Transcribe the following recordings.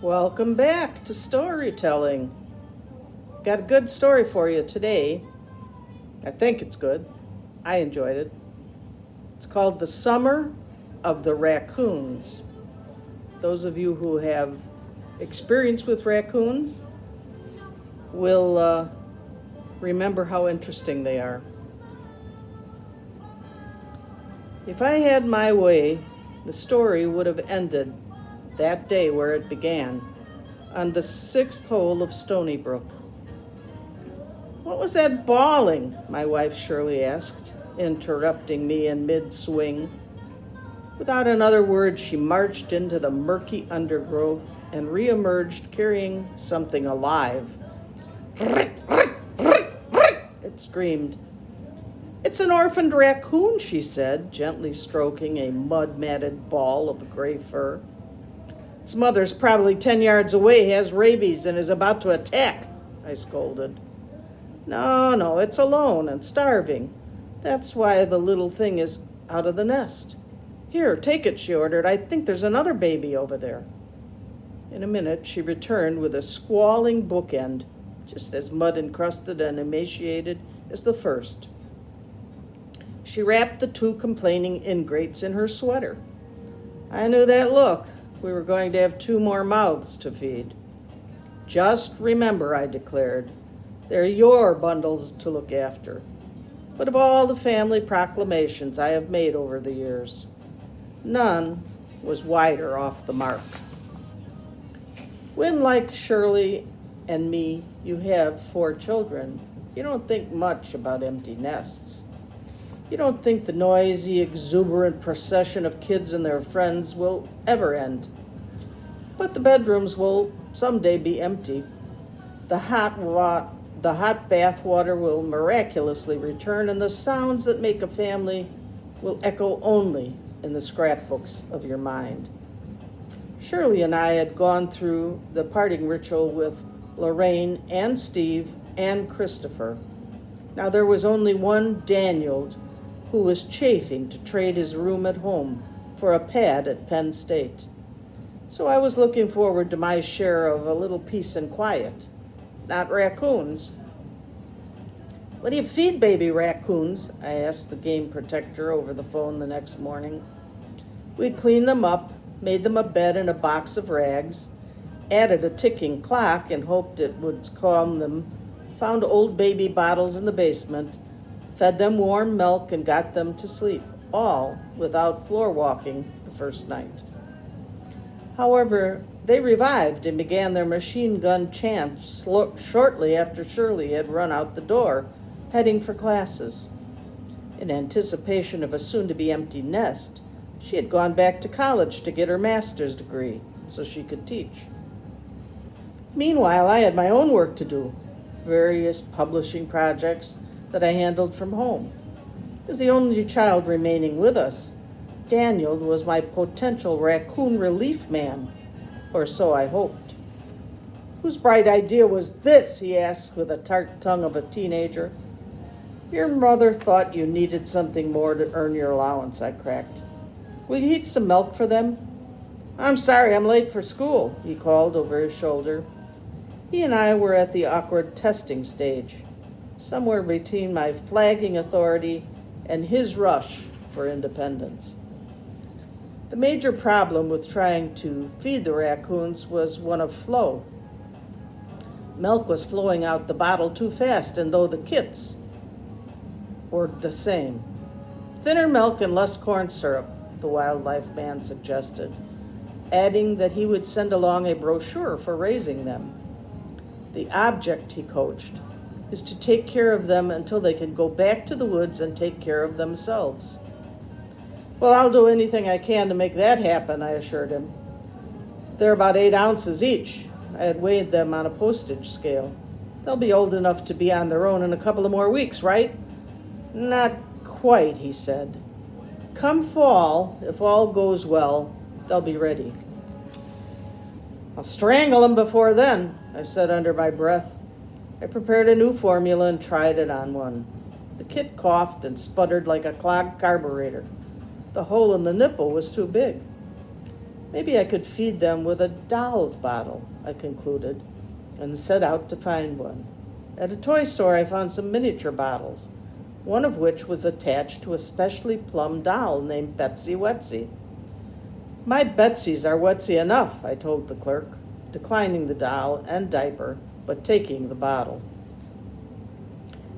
Welcome back to storytelling. Got a good story for you today. I think it's good. I enjoyed it. It's called The Summer of the Raccoons. Those of you who have experience with raccoons will remember how interesting they are. If I had my way, the story would have ended that day where it began, on the sixth hole of Stony Brook. What was that bawling? My wife Shirley asked, interrupting me in mid-swing. Without another word, she marched into the murky undergrowth and reemerged carrying something alive. It screamed. It's an orphaned raccoon, she said, gently stroking a mud-matted ball of gray fur. Its mother's probably 10 yards away, has rabies, and is about to attack, I scolded. No, it's alone and starving. That's why the little thing is out of the nest. Here, take it, she ordered. I think there's another baby over there. In a minute, she returned with a squalling bookend, just as mud-encrusted and emaciated as the first. She wrapped the two complaining ingrates in her sweater. I knew that look. We were going to have two more mouths to feed. Just remember, I declared, they're your bundles to look after. But of all the family proclamations I have made over the years, none was wider off the mark. When, like Shirley and me, you have 4 children, you don't think much about empty nests. You don't think the noisy, exuberant procession of kids and their friends will ever end. But the bedrooms will someday be empty. The hot bath water will miraculously return, and the sounds that make a family will echo only in the scrapbooks of your mind. Shirley and I had gone through the parting ritual with Lorraine and Steve and Christopher. Now there was only one Daniel who was chafing to trade his room at home for a pad at Penn State. So I was looking forward to my share of a little peace and quiet. Not raccoons. What do you feed baby raccoons? I asked the game protector over the phone the next morning. We'd cleaned them up, made them a bed and a box of rags, added a ticking clock and hoped it would calm them, found old baby bottles in the basement, fed them warm milk and got them to sleep, all without floor walking the first night. However, they revived and began their machine gun chant shortly after Shirley had run out the door, heading for classes. In anticipation of a soon-to-be empty nest, she had gone back to college to get her master's degree so she could teach. Meanwhile, I had my own work to do, various publishing projects that I handled from home. As the only child remaining with us, Daniel was my potential raccoon relief man, or so I hoped. Whose bright idea was this? He asked with the tart tongue of a teenager. Your mother thought you needed something more to earn your allowance, I cracked. Will you heat some milk for them? I'm sorry, I'm late for school, he called over his shoulder. He and I were at the awkward testing stage, somewhere between my flagging authority and his rush for independence. The major problem with trying to feed the raccoons was one of flow. Milk was flowing out the bottle too fast, and though the kits were the same. Thinner milk and less corn syrup, the wildlife man suggested, adding that he would send along a brochure for raising them. The object, he coached, is to take care of them until they can go back to the woods and take care of themselves. Well, I'll do anything I can to make that happen, I assured him. They're about 8 ounces each. I had weighed them on a postage scale. They'll be old enough to be on their own in a couple of more weeks, right? Not quite, he said. Come fall, if all goes well, they'll be ready. I'll strangle them before then, I said under my breath. I prepared a new formula and tried it on one. The kit coughed and sputtered like a clogged carburetor. The hole in the nipple was too big. Maybe I could feed them with a doll's bottle, I concluded, and set out to find one. At a toy store, I found some miniature bottles, one of which was attached to a specially plumbed doll named Betsy Wetsy. My Betsies are wetsy enough, I told the clerk, declining the doll and diaper, but taking the bottle.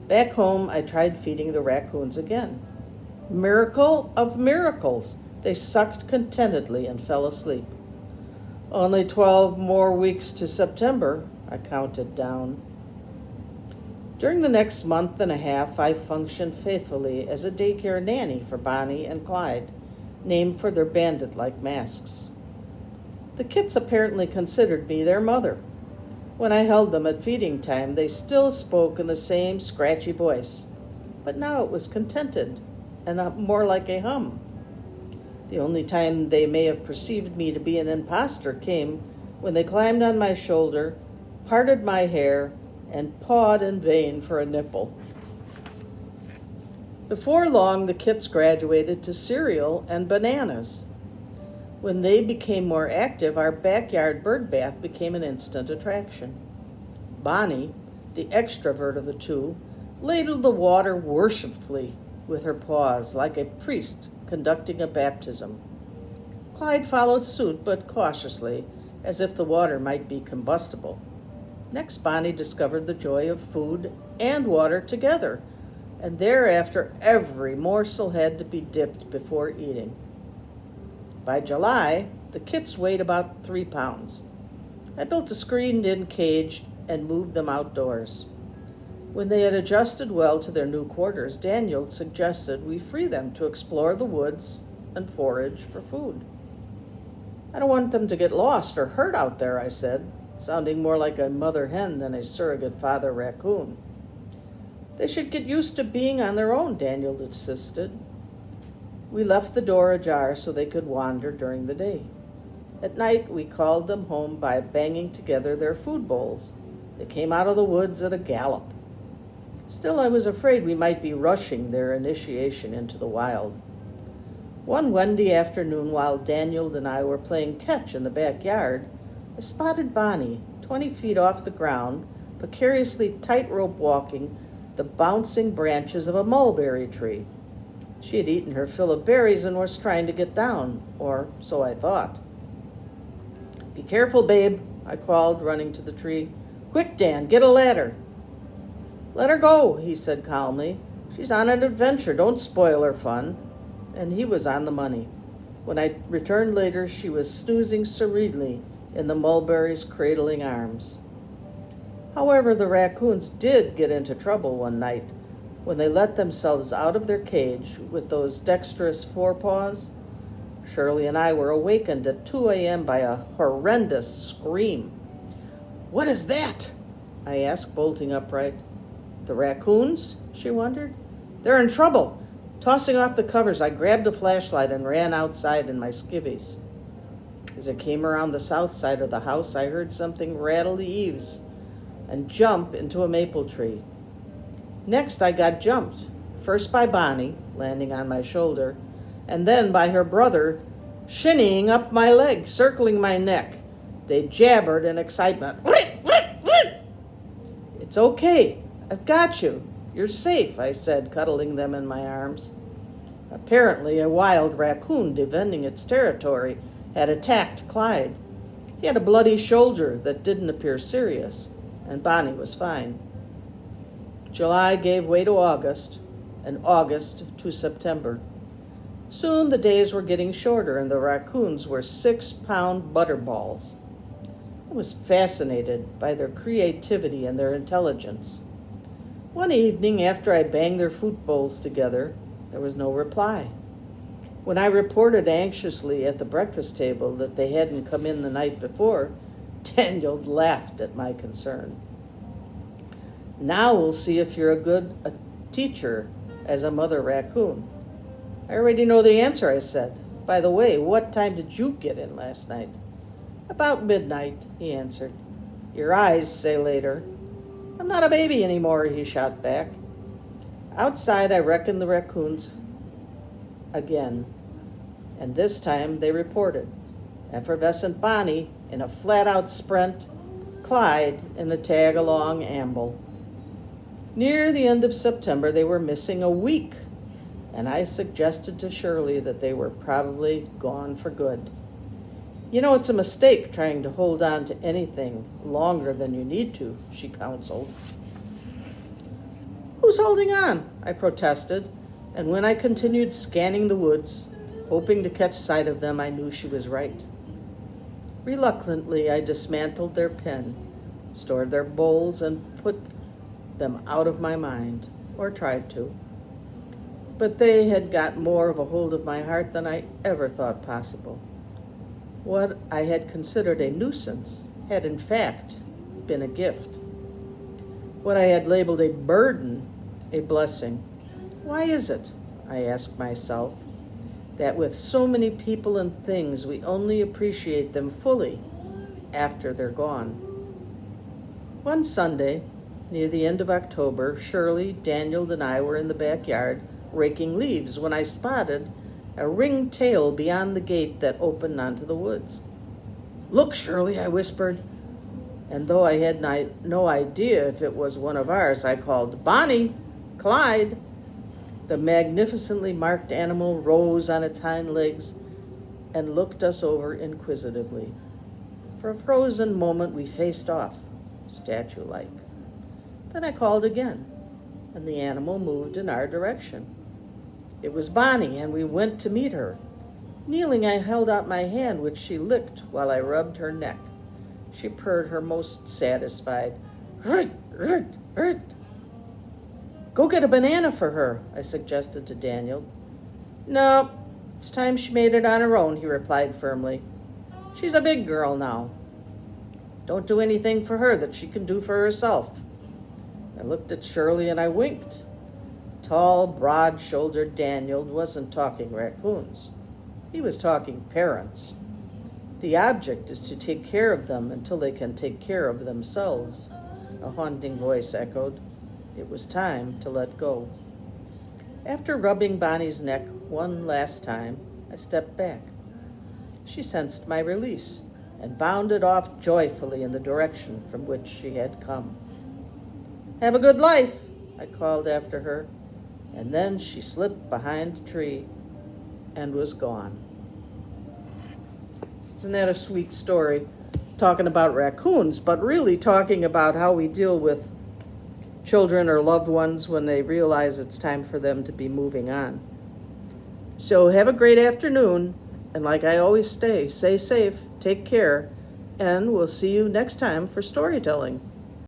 Back home, I tried feeding the raccoons again. Miracle of miracles! They sucked contentedly and fell asleep. Only 12 more weeks to September, I counted down. During the next month and a half, I functioned faithfully as a daycare nanny for Bonnie and Clyde, named for their bandit-like masks. The kits apparently considered me their mother. When I held them at feeding time, they still spoke in the same scratchy voice, but now it was contented and more like a hum. The only time they may have perceived me to be an impostor came when they climbed on my shoulder, parted my hair, and pawed in vain for a nipple. Before long, the kits graduated to cereal and bananas. When they became more active, our backyard bird bath became an instant attraction. Bonnie, the extrovert of the two, ladled the water worshipfully with her paws like a priest conducting a baptism. Clyde followed suit, but cautiously, as if the water might be combustible. Next, Bonnie discovered the joy of food and water together, and thereafter every morsel had to be dipped before eating. By July, the kits weighed about 3 pounds. I built a screened-in cage and moved them outdoors. When they had adjusted well to their new quarters, Daniel suggested we free them to explore the woods and forage for food. I don't want them to get lost or hurt out there, I said, sounding more like a mother hen than a surrogate father raccoon. They should get used to being on their own, Daniel insisted. We left the door ajar so they could wander during the day. At night, we called them home by banging together their food bowls. They came out of the woods at a gallop. Still, I was afraid we might be rushing their initiation into the wild. One windy afternoon, while Daniel and I were playing catch in the backyard, I spotted Bonnie, 20 feet off the ground, precariously tightrope walking the bouncing branches of a mulberry tree. She had eaten her fill of berries and was trying to get down, or so I thought. "Be careful, babe," I called, running to the tree. "Quick, Dan, get a ladder." "Let her go," he said calmly. "She's on an adventure. Don't spoil her fun." And he was on the money. When I returned later, she was snoozing serenely in the mulberry's cradling arms. However, the raccoons did get into trouble one night when they let themselves out of their cage with those dexterous forepaws. Shirley and I were awakened at 2 a.m. by a horrendous scream. "What is that?" I asked, bolting upright. "The raccoons?" she wondered. "They're in trouble." Tossing off the covers, I grabbed a flashlight and ran outside in my skivvies. As I came around the south side of the house, I heard something rattle the eaves and jump into a maple tree. Next, I got jumped, first by Bonnie, landing on my shoulder, and then by her brother, shinnying up my leg, circling my neck. They jabbered in excitement. "It's okay. I've got you. You're safe," I said, cuddling them in my arms. Apparently, a wild raccoon defending its territory had attacked Clyde. He had a bloody shoulder that didn't appear serious, and Bonnie was fine. July gave way to August, and August to September. Soon the days were getting shorter, and the raccoons were 6-pound butterballs. I was fascinated by their creativity and their intelligence. One evening, after I banged their food bowls together, there was no reply. When I reported anxiously at the breakfast table that they hadn't come in the night before, Daniel laughed at my concern. "Now we'll see if you're a teacher as a mother raccoon." "I already know the answer," I said. "By the way, what time did you get in last night?" "About midnight," he answered. "Your eyes say later." "I'm not a baby anymore," he shot back. Outside, I reckoned the raccoons again, and this time they reported. effervescent Bonnie in a flat-out sprint, Clyde in a tag-along amble. Near the end of September, they were missing a week, and I suggested to Shirley that they were probably gone for good. You know, it's a mistake trying to hold on to anything longer than you need to, she counseled. Who's holding on? I protested, and when I continued scanning the woods, hoping to catch sight of them, I knew she was right. Reluctantly, I dismantled their pen, stored their bowls, and put them out of my mind, or tried to. But they had got more of a hold of my heart than I ever thought possible. What I had considered a nuisance had in fact been a gift. What I had labeled a burden, a blessing. Why is it, I asked myself, that with so many people and things we only appreciate them fully after they're gone? One Sunday, near the end of October, Shirley, Daniel, and I were in the backyard raking leaves when I spotted a ringed tail beyond the gate that opened onto the woods. Look, Shirley, I whispered, and though I had no idea if it was one of ours, I called, Bonnie, Clyde. The magnificently marked animal rose on its hind legs and looked us over inquisitively. For a frozen moment, we faced off, statue-like. Then I called again, and the animal moved in our direction. It was Bonnie, and we went to meet her. Kneeling, I held out my hand, which she licked while I rubbed her neck. She purred her most satisfied. Rrt, rrt, rrt. Go get a banana for her, I suggested to Daniel. No, it's time she made it on her own, he replied firmly. She's a big girl now. Don't do anything for her that she can do for herself. I looked at Shirley and I winked. Tall, broad-shouldered Daniel wasn't talking raccoons. He was talking parents. The object is to take care of them until they can take care of themselves, a haunting voice echoed. It was time to let go. After rubbing Bonnie's neck one last time, I stepped back. She sensed my release and bounded off joyfully in the direction from which she had come. Have a good life, I called after her, and then she slipped behind a tree and was gone. Isn't that a sweet story? Talking about raccoons, but really talking about how we deal with children or loved ones when they realize it's time for them to be moving on. So have a great afternoon, and like I always say, stay safe, take care, and we'll see you next time for storytelling.